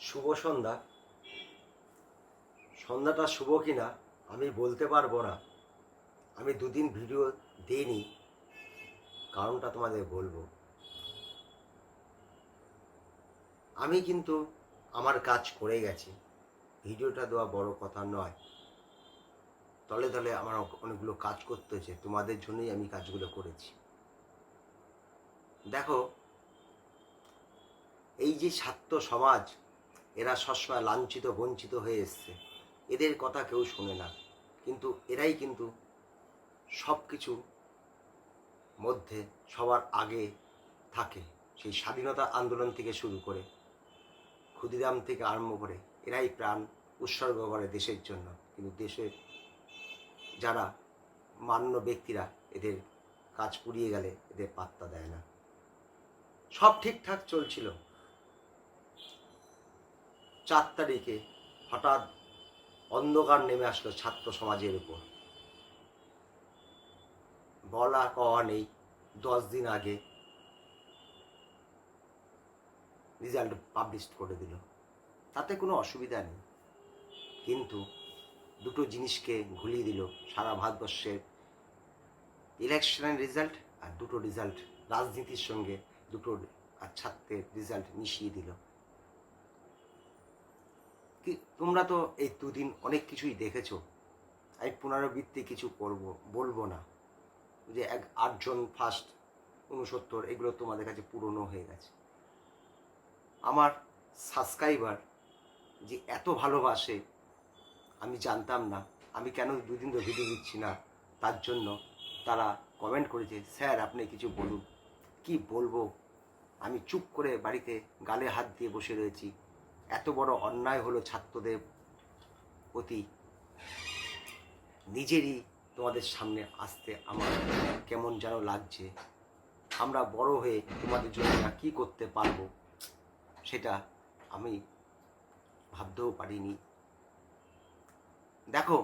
শুভ সন্ধ্যা। সন্ধ্যাটা শুভ কিনা আমি বলতে পারবো না। আমি দুদিন ভিডিও দিইনি, কারণটা তোমাদের বলবো। আমি কিন্তু আমার কাজ করে গেছি, ভিডিওটা দেওয়া বড় কথা নয়। তলে তলে আমার অনেকগুলো কাজ করতে হয়েছে, তোমাদের জন্যই আমি কাজগুলো করেছি। দেখো, এই যে ছাত্র সমাজ, এরা সবসময় লাঞ্ছিত বঞ্চিত হয়ে এসছে, এদের কথা কেউ শোনে না। কিন্তু এরাই কিন্তু সব কিছু মধ্যে সবার আগে থাকে। সেই স্বাধীনতা আন্দোলন থেকে শুরু করে ক্ষুদিরাম থেকে আরম্ভ করে এরাই প্রাণ উৎসর্গ করে দেশের জন্য। কিন্তু দেশের যারা মান্য ব্যক্তিরা এদের কাজ পুড়িয়ে গেলে এদের পাত্তা দেয় না। সব ঠিকঠাক চলছিল, 4 তারিখে হঠাৎ অন্ধকার নেমে আসলো ছাত্র সমাজের উপর। বলা কওয়া নেই, 10 দিন আগে রেজাল্ট পাবলিশ করে দিল, তাতে কোনো অসুবিধা নেই। কিন্তু দুটো জিনিসকে ঘুলিয়ে দিল, সারা ভারতবর্ষের ইলেকশনের রেজাল্ট আর দুটো রেজাল্ট রাজনীতির সঙ্গে দুটো আর ছাত্রের রেজাল্ট মিশিয়ে দিল। কি তোমরা তো এই দুদিন অনেক কিছুই দেখেছো, আমি পুনরাবৃত্তি কিছু বলবো না। যে 8জন ফার্স্ট 69 এগুলো তোমাদের কাছে পুরনো হয়ে গেছে। আমার সাবস্ক্রাইবার যে এত ভালোবাসে আমি জানতাম না। আমি কেন দুদিন ধরে ভিডিও দিচ্ছি না, তার জন্য তারা কমেন্ট করেছে, স্যার আপনি কিছু বলুন। কি বলবো, আমি চুপ করে বাড়িতে গালে হাত দিয়ে বসে রয়েছি। এত বড় অন্যায় হলো ছাত্রদের প্রতি, নিজেরই তোমাদের সামনে আসতে আমার কেমন যেন লাগছে। আমরা বড় হয়ে তোমাদের জন্য কী করতে পারবো সেটা আমি ভাবতেও পারিনি। দেখো,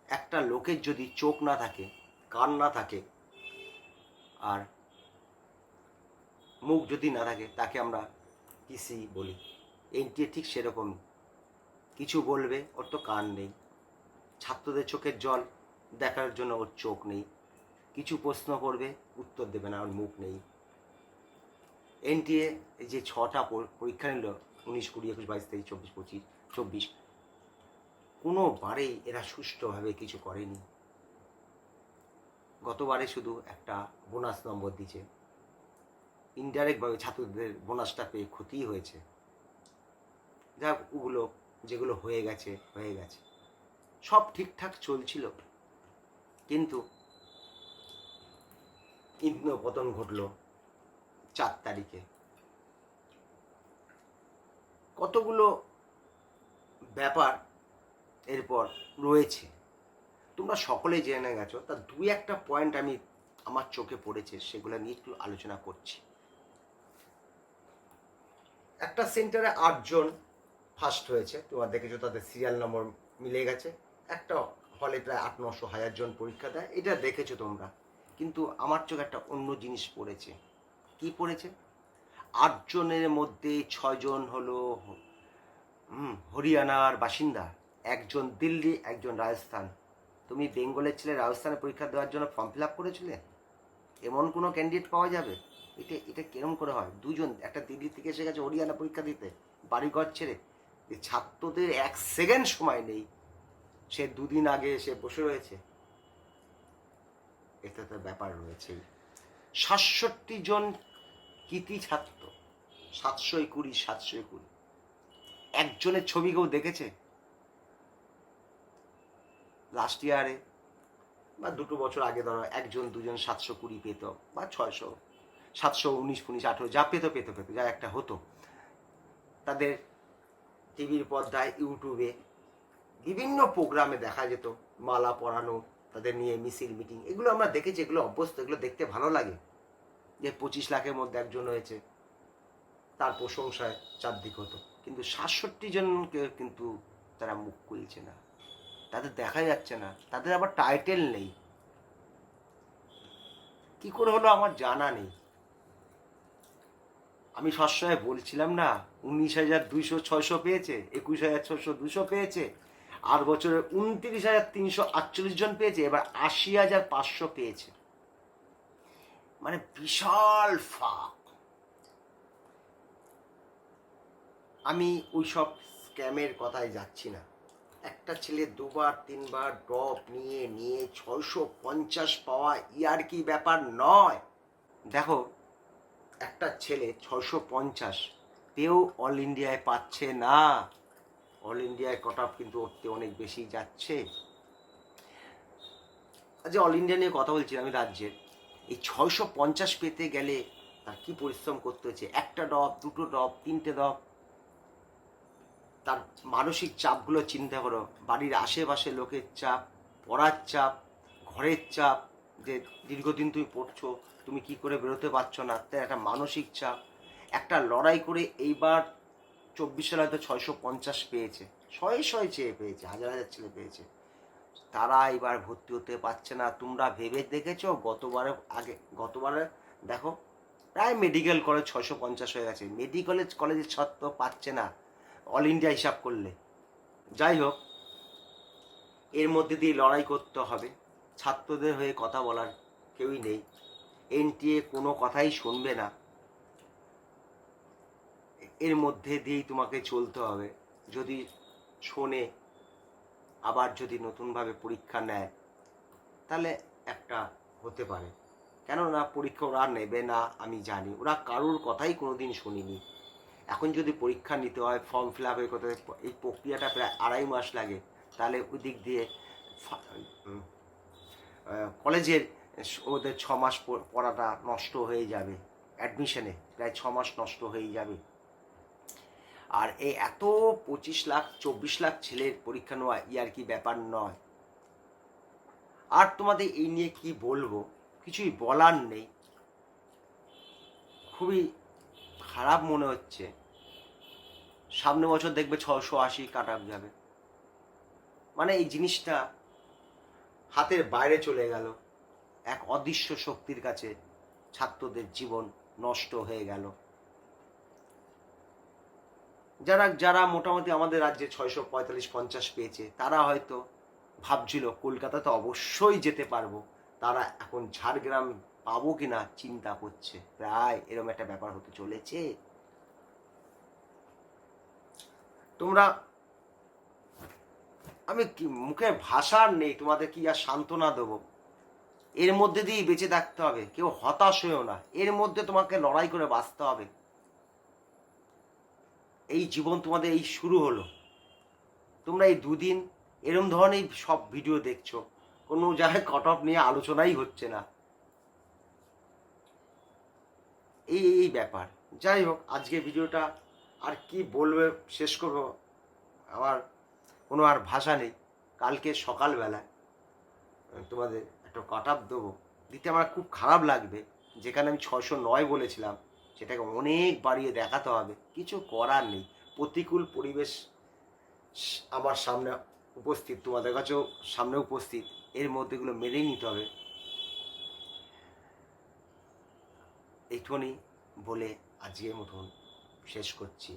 একটা লোকের যদি চোখ না থাকে, কান না থাকে আর মুখ যদি না থাকে, তাকে আমরা পিসি বলি। এনটিএ ঠিক সেরকমই, কিছু বলবে ওর তো কান নেই, ছাত্রদের চোখের জল দেখার জন্য ওর চোখ নেই, কিছু প্রশ্ন করবে উত্তর দেবে না, ওর মুখ নেই। এনটিএ যে 6টা পরীক্ষা নিল, 19, 20, 21, 22, 23, 24, 25, 24, কোনোবারেই এরা সুষ্ঠুভাবে কিছু করেনি। গতবারে শুধু একটা বোনাস নম্বর দিয়েছে, ইনডাইরেক্টভাবে ছাত্রদের বোনাসটা পেয়ে ক্ষতি হয়েছে। যা ওগুলো যেগুলো হয়ে গেছে হয়ে গেছে, সব ঠিকঠাক চলছিল। কিন্তু পতন ঘটলো 4 তারিখে। কতগুলো ব্যাপার এরপর রয়েছে, তোমরা সকলেই জেনে গেছো। তার 2-1টা পয়েন্ট আমি আমার চোখে পড়েছে, সেগুলো নিয়ে একটু আলোচনা করছি। একটা সেন্টারে 8জন ফার্স্ট হয়েছে, তোমরা দেখেছো, তাদের সিরিয়াল নম্বর মিলে গেছে। একটা হলে প্রায় 800-900 জন পরীক্ষা দেয়, এটা দেখেছো তোমরা। কিন্তু আমার চোখে একটা অন্য জিনিস পড়েছে। কি পড়েছে? 8 জনের মধ্যে 6 জন হলো হরিয়ানার বাসিন্দা, 1জন দিল্লি, 1জন রাজস্থান। তুমি বেঙ্গলের ছেলে রাজস্থানে পরীক্ষা দেওয়ার জন্য ফর্ম ফিল আপ করেছিলে? এমন কোনো ক্যান্ডিডেট পাওয়া যাবে? এটা কেরম করে হয়? 2জন, একটা দিল্লি থেকে এসে গেছে হরিয়ানা পরীক্ষা দিতে বাড়িঘর ছেড়ে। ছাত্রদের 1 সেকেন্ড সময় নেই, সে 2 দিন আগে এসে বসে রয়েছে। এটা তো ব্যাপার রয়েছে। 67 জন কৃতি ছাত্র, 720, 720। একজনের ছবি কেউ দেখেছে? লাস্ট ইয়ারে বা 2 বছর আগে ধরো 1জন 2জন 720 পেত, বা 600, 719, 18 যা পেত, যা একটা হতো। তাদের টিভির পর্দায়, ইউটিউবে বিভিন্ন প্রোগ্রামে দেখা যেত, মালা পরানো, তাদের নিয়ে মিছিল মিটিং, এগুলো আমরা দেখেছি, এগুলো অভ্যস্ত, এগুলো দেখতে ভালো লাগে। যে 25 লাখের মধ্যে একজন হয়েছে, তার প্রশংসায় চারদিক হতো। কিন্তু 67 জনকে কিন্তু তারা মুখ খুলছে না, তাদের দেখা যাচ্ছে না, তাদের আবার টাইটেল নেই। কি করে হলো আমার জানা নেই। আমি সবসময় বলছিলাম না, 19,200 পেয়েছে, 21,600 পেয়েছে, আর বছরে 29,348 জন পেয়েছে, এবার 80,500 পেয়েছে। মানে বিশাল ফাঁক। আমি ওই সব স্ক্যামের কথায় যাচ্ছি না। একটা ছেলে 2বার 3বার ড্রপ নিয়ে 650 পাওয়া ইয়ার কি ব্যাপার নয়। দেখো, একটা ছেলে 650 পেয়েও অল ইন্ডিয়ায় পাচ্ছে না। অল ইন্ডিয়ায় কট অফ কিন্তু উঠতে অনেক বেশি যাচ্ছে। আজ অল ইন্ডিয়া নিয়ে কথা বলছি আমি রাজ্যের। এই 650 পেতে গেলে তার কি পরিশ্রম করতে হচ্ছে। একটা ড্রপ, দুটো ড্রপ, তিনটে ড্রপ। তার মানসিক চাপগুলো চিন্তা করো। বাড়ির আশেপাশে লোকের চাপ, পড়ার চাপ, ঘরের চাপ, যে দীর্ঘদিন তুমি পড়ছো, তুমি কি করে বেরোতে পারছো না, তাই একটা মানসিক চাপ। একটা লড়াই করে এইবার 24 সালে হয়তো 650 পেয়েছে, শয়ে চেয়ে পেয়েছে, হাজার হাজার ছেলে পেয়েছে। তারা এবার ভর্তি হতে পারছে না। তোমরা ভেবে দেখেছো গতবারে দেখো প্রায় মেডিকেল কলেজ 650 হয়ে গেছে। কলেজের ছাত্র পাচ্ছে না অল ইন্ডিয়া হিসাব করলে। যাই হোক, এর মধ্যে দিয়ে লড়াই করতে হবে। ছাত্রদের হয়ে কথা বলার কেউই নেই। এনটিএ কোনো কথাই শুনবে না। এর মধ্যে দিয়েই তোমাকে চলতে হবে। যদি শোনে, আবার যদি নতুনভাবে পরীক্ষা নেয়, তাহলে একটা হতে পারে। কেননা পরীক্ষা ওরা নেবে না আমি জানি। ওরা কারোর কথাই কোনোদিন শুনিনি। এখন যদি পরীক্ষা নিতে হয়, ফর্ম ফিল আপ করতে হয়, এই প্রক্রিয়াটা প্রায় 2.5 মাস লাগে। তাহলে ওই দিক দিয়ে কলেজের ওদের 6 মাস পড়াটা নষ্ট হয়ে যাবে। অ্যাডমিশনে প্রায় 6 মাস নষ্ট হয়ে যাবে। আর এই এত 25 লাখ 24 লাখ ছেলের পরীক্ষা নেওয়া ইয়ার কি ব্যাপার নয়। আর তোমাদের এই নিয়ে কি বলবো, কিছুই বলার নেই। খুবই খারাপ মনে হচ্ছে। সামনে বছর দেখবে 680 কাট আপ যাবে। মানে এই জিনিসটা হাতের বাইরে চলে গেল। এক অদৃশ্য শক্তির কাছে ছাত্রদের জীবন নষ্ট হয়ে গেল। যারা মোটামুটি আমাদের রাজ্যে 645-50 পেয়েছে, তারা হয়তো ভাবছিল কলকাতাতে অবশ্যই যেতে পারবো। তারা এখন ঝাড়গ্রাম পাবো কিনা চিন্তা করছে। প্রায় এরকম একটা ব্যাপার হতে চলেছে। তোমরা, আমি মুখে ভাষার নেই, তোমাদের কি আর সান্ত্বনা দেবো। এর মধ্যে দিয়েই বেঁচে থাকতে হবে। কেউ হতাশ হয়েও না। এর মধ্যে তোমাকে লড়াই করে বাঁচতে হবে। এই জীবন তোমাদের এই শুরু হলো। তোমরা এই দুদিন এরম ধরনের সব ভিডিও দেখছো, কোনো জায়গায় কাট অফ নিয়ে আলোচনাই হচ্ছে না। এই ব্যাপার। যাই হোক, আজকে ভিডিওটা আর কি বলবে, শেষ করবো, আমার কোনো আর ভাষা নেই। কালকে সকালবেলা তোমাদের একটা কাট অফ দেবো, দিতে আমার খুব খারাপ লাগবে। যেখানে আমি 609 বলেছিলাম, সেটাকে অনেক বাড়িয়ে দেখাতে হবে। কিছু করার নেই। প্রতিকূল পরিবেশ আমার সামনে উপস্থিত, তোমাদের কাছেও সামনে উপস্থিত। এর মধ্যেগুলো মেনেই নিতে হবে। এইটুকুনি বলে আজকের মতন শেষ করছি।